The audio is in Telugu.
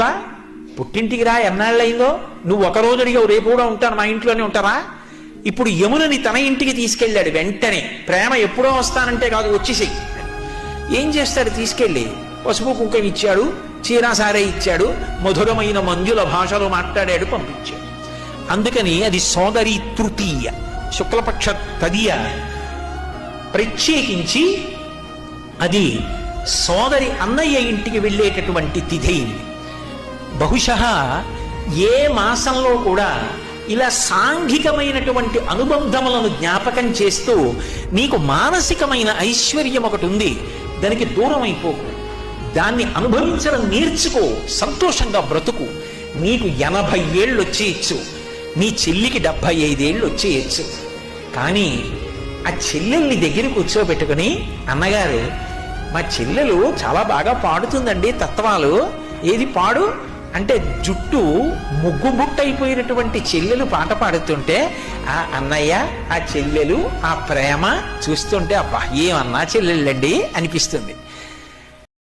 రా, పుట్టింటికి రా, ఎన్నాళ్ళయిందో, నువ్వు ఒకరోజు అడిగావు, రేపు కూడా ఉంటాను, మా ఇంట్లోనే ఉంటారా? ఇప్పుడు యమునని తన ఇంటికి తీసుకెళ్ళాడు. వెంటనే ప్రేమ ఎప్పుడో వస్తానంటే కాదు, వచ్చేసి ఏం చేస్తాడు? తీసుకెళ్ళి పసుపు కుంకం ఇచ్చాడు, చీరాసారే ఇచ్చాడు, మధురమైన మంజుల భాషలో మాట్లాడాడు, పంపించాడు. అందుకని అది సోదరి తృతీయ, శుక్లపక్ష తదియ. ప్రత్యేకించి అది సోదరి అన్నయ్య ఇంటికి వెళ్ళేటటువంటి తిథి. బహుశః ఏ మాసంలో కూడా ఇలా సాంఘికమైనటువంటి అనుబంధములను జ్ఞాపకం చేస్తూ నీకు మానసికమైన ఐశ్వర్యం ఒకటి ఉంది, దానికి దూరం అయిపోకు, దాన్ని అనుభవించడం నేర్చుకో, సంతోషంగా బ్రతుకు. నీకు 80 ఏళ్ళు వచ్చేయచ్చు, నీ చెల్లికి 75 ఏళ్ళు వచ్చేయచ్చు. కానీ ఆ చెల్లెల్ని దగ్గర కూర్చోబెట్టుకుని, అన్నగారు మా చెల్లెలు చాలా బాగా పాడుతుందండి తత్వాలు, ఏది పాడు అంటే జుట్టు ముగ్గు బుట్టయిపోయినటువంటి చెల్లెలు పాట పాడుతుంటే ఆ అన్నయ్య, ఆ చెల్లెలు, ఆ ప్రేమ చూస్తుంటే అబ్బా ఏమన్నా చెల్లెళ్ళండి అనిపిస్తుంది.